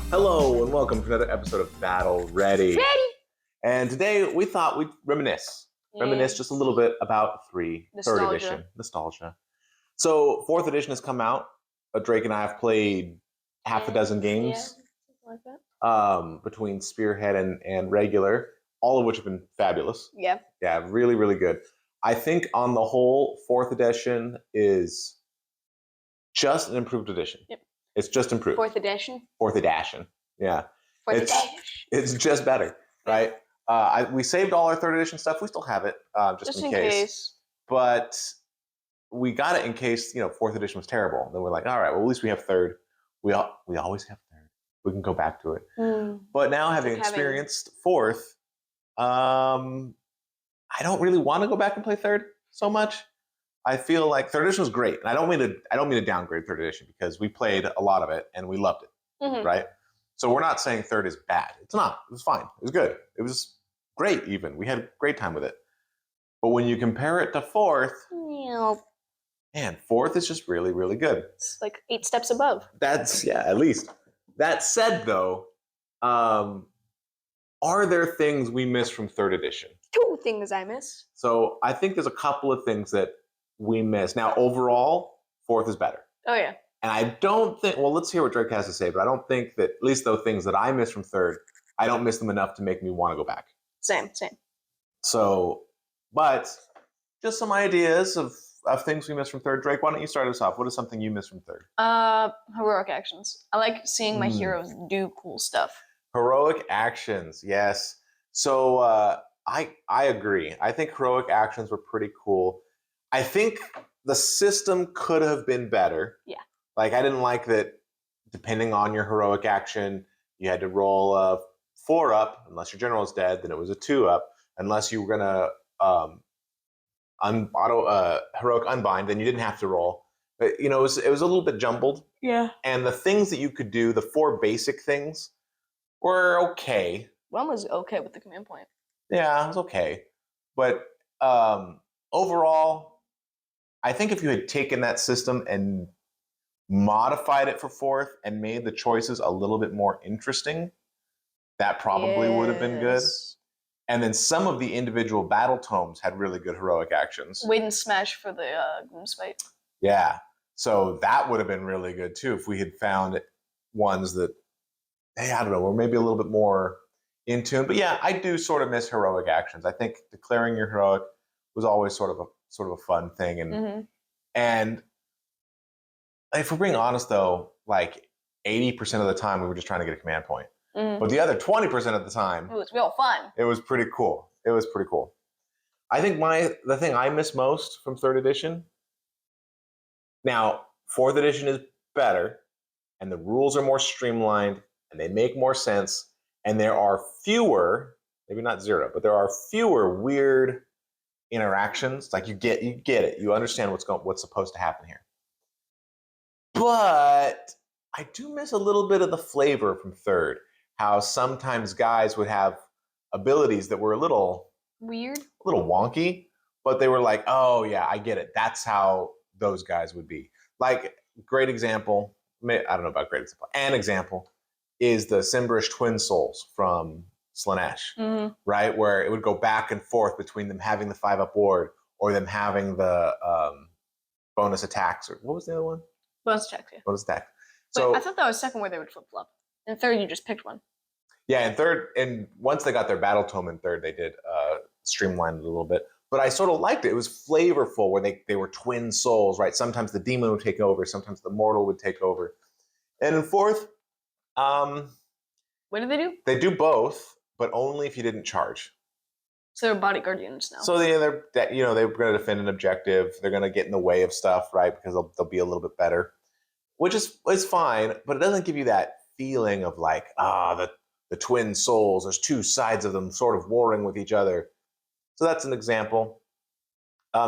Hello and welcome to another episode of Battle Ready. And today we thought we'd reminisce just a little bit about third edition. Nostalgia. So 4th edition has come out. Drake and I have played half a dozen games. Like that. Between Spearhead and regular, all of which have been fabulous. Yeah. Yeah, really, really good. I think on the whole, 4th edition is just an improved edition. Yep. It's just improved. 4th edition. 4th edition. Yeah. 4th edition. It's just better, right? We saved all our 3rd edition stuff. We still have it, just in case. But we got it in case 4th edition was terrible. Then we're like, all right, well at least we have 3rd. We always have 3rd. We can go back to it. But now having experienced 4th, I don't really want to go back and play 3rd so much. I feel like 3rd edition was great, and I don't mean to downgrade 3rd edition because we played a lot of it and we loved it, right? So we're not saying 3rd is bad. It's not. It was fine. It was good. It was great. Even we had a great time with it. But when you compare it to 4th, man, 4th is just really, really good. It's like 8 steps above. At least. That said, though, are there things we miss from 3rd edition? 2 things I miss. So I think there's a couple of things that we miss. Now, overall, 4th is better. Oh, yeah. And I don't think, well, let's hear what Drake has to say, but I don't think that, at least those things that I miss from 3rd, I don't miss them enough to make me want to go back. Same. So, but just some ideas of things we miss from 3rd. Drake, why don't you start us off? What is something you miss from 3rd? Heroic actions. I like seeing my heroes do cool stuff. Heroic actions, yes. So I agree. I think heroic actions were pretty cool. I think the system could have been better. Yeah. Like, I didn't like that depending on your heroic action, you had to roll a 4 up. Unless your general is dead, then it was a 2 up. Unless you were going to heroic unbind, then you didn't have to roll. But, it was a little bit jumbled. Yeah. And the things that you could do, the 4 basic things, were okay. One was okay with the command point. Yeah, it was okay. But overall, I think if you had taken that system and modified it for 4th and made the choices a little bit more interesting, that probably would have been good. And then some of the individual battle tomes had really good heroic actions. Wait and smash for the Gloomspite. Yeah. So that would have been really good too if we had found ones that, hey, I don't know, were maybe a little bit more in tune. But yeah, I do sort of miss heroic actions. I think declaring your heroic was always sort of a fun thing. And if we're being honest though, like 80% of the time we were just trying to get a command point. But the other 20% of the time, it was real fun. It was pretty cool. I think the thing I miss most from 3rd edition, now 4th edition is better, and the rules are more streamlined, and they make more sense, and there are fewer, maybe not 0, but there are fewer weird interactions. Like you get it. You understand what's supposed to happen here. But I do miss a little bit of the flavor from 3rd. How sometimes guys would have abilities that were a little weird, a little wonky, but they were like, oh yeah, I get it. That's how those guys would be. Like, great example, I don't know about great example. An example is the Cymbrish twin souls from Slaanesh, right? Where it would go back and forth between them having the 5-up ward or them having the bonus attacks. Or what was the other one? Bonus attacks, yeah. Bonus attack. So I thought that was 2nd where they would flip-flop. In 3rd, you just picked one. Yeah, in 3rd, and once they got their battle tome in 3rd, they did streamline it a little bit. But I sort of liked it. It was flavorful where they were twin souls, right? Sometimes the demon would take over, sometimes the mortal would take over. And in 4th, what do they do? They do both, but only if you didn't charge. So they're body guardians now. So they're going to defend an objective. They're going to get in the way of stuff, right? Because they'll be a little bit better, which is fine, but it doesn't give you that feeling of like, the twin souls, there's 2 sides of them sort of warring with each other. So that's an example.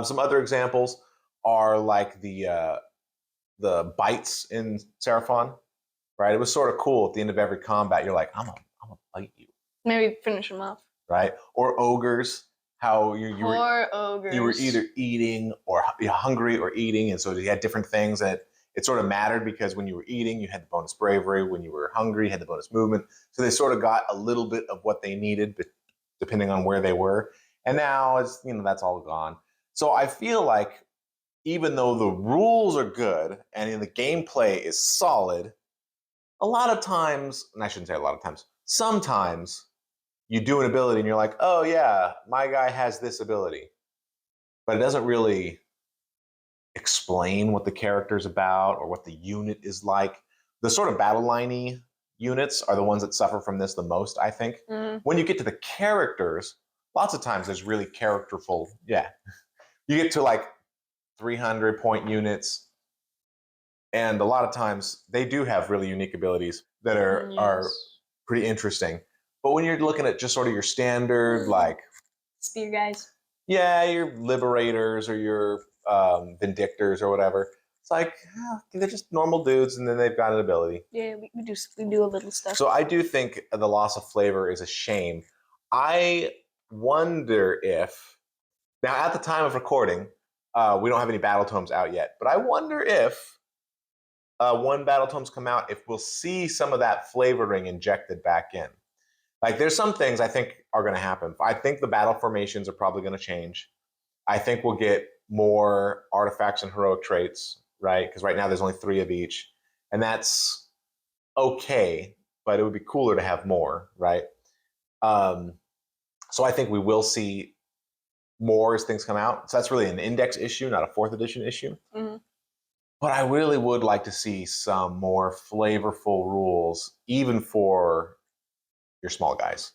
Some other examples are like the bites in Seraphon, right? It was sort of cool at the end of every combat. You're like, I'm gonna bite you. Maybe finish them off. Right? Or ogres, how you were ogres. You were either eating or hungry or eating, and so you had different things. And it sort of mattered because when you were eating, you had the bonus bravery. When you were hungry, you had the bonus movement. So they sort of got a little bit of what they needed, but depending on where they were. And now it's, that's all gone. So I feel like even though the rules are good and the gameplay is solid, a lot of times, and I shouldn't say a lot of times, sometimes you do an ability and you're like, oh yeah, my guy has this ability. But it doesn't really explain what the character's about or what the unit is like. The sort of battle line-y units are the ones that suffer from this the most, I think. When you get to the characters, lots of times there's really characterful, you get to like 300-point units, and a lot of times they do have really unique abilities that are pretty interesting. But when you're looking at just sort of your standard, like spear guys, your liberators or your vindictors or whatever, it's like they're just normal dudes, and then they've got an ability. Yeah, we do a little stuff. So I do think the loss of flavor is a shame. I wonder if now at the time of recording, we don't have any battle tomes out yet, but I wonder if when battle tomes come out, if we'll see some of that flavoring injected back in. Like there's some things I think are going to happen. I think the battle formations are probably going to change. I think we'll get more artifacts and heroic traits, right? Because right now there's only 3 of each, and that's okay, but it would be cooler to have more, right? So I think we will see more as things come out. So that's really an index issue, not a 4th edition issue. But I really would like to see some more flavorful rules, even for your small guys.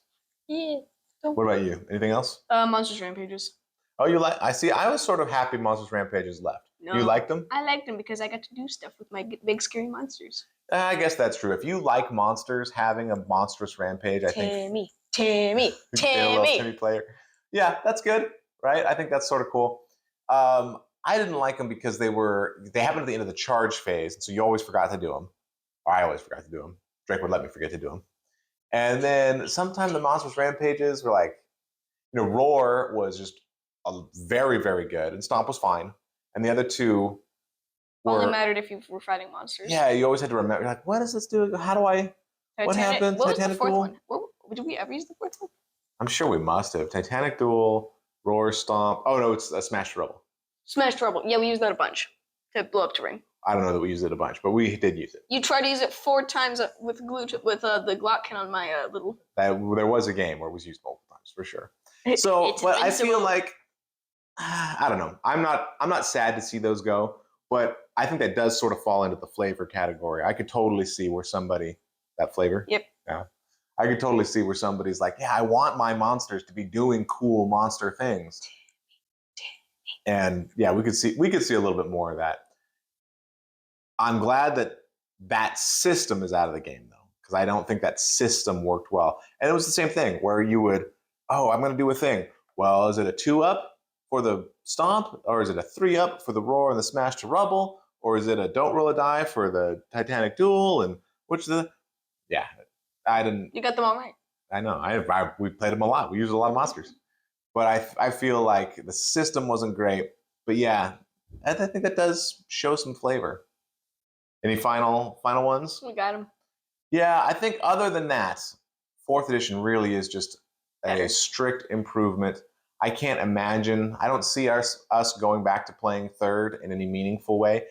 Yeah. What about you? Anything else? Monsters Rampages. Oh, you like? I see. I was sort of happy Monsters Rampages left. No, you liked them? I liked them because I got to do stuff with my big scary monsters. I guess that's true. If you like monsters, having a monstrous rampage, I think. Timmy player. Yeah, that's good, right? I think that's sort of cool. I didn't like them because they happened at the end of the charge phase, so you always forgot to do them. Or I always forgot to do them. Drake would let me forget to do them. And then sometimes the monstrous rampages were like, Roar was just very, very good, and Stomp was fine. And the other two only mattered if you were fighting monsters. Yeah, you always had to remember. You're like, what does this do? How do I? What happened? What was the 4th one? Did we ever use the 4th one? I'm sure we must have. Titanic Duel, Roar, Stomp. Oh no, it's Smash Trouble. Smash Trouble. Yeah, we used that a bunch to blow up terrain. I don't know that we used it a bunch, but we did use it. You tried to use it 4 times with the Glock on my little. There was a game where it was used multiple times for sure. So, but I feel like I don't know. I'm not sad to see those go, but I think that does sort of fall into the flavor category. I could totally see where somebody that flavor. Yep. Yeah. I could totally see where somebody's like, yeah, I want my monsters to be doing cool monster things. And yeah, we could see a little bit more of that. I'm glad that system is out of the game though, because I don't think that system worked well. And it was the same thing where you would, I'm going to do a thing. Well, is it a 2-up for the Stomp, or is it a 3-up for the Roar and the Smash to Rubble, or is it a don't roll a die for the Titanic Duel? And I didn't. You got them all right. I know. We played them a lot. We used a lot of monsters, but I feel like the system wasn't great. But yeah, I think that does show some flavor. Any final ones? We got them. Yeah, I think other than that, 4th edition really is just a strict improvement. I can't imagine. I don't see us going back to playing 3rd in any meaningful way.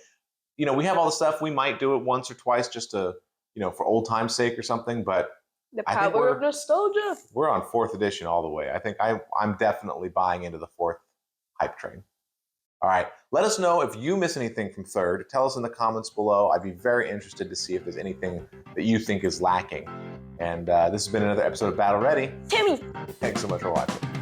We have all the stuff. We might do it once or twice just to, for old time's sake or something. But the power of nostalgia. We're on 4th edition all the way. I think I'm definitely buying into the 4th hype train. All right. Let us know if you miss anything from 3rd. Tell us in the comments below. I'd be very interested to see if there's anything that you think is lacking. And this has been another episode of Battle Ready. Timmy. Thanks so much for watching.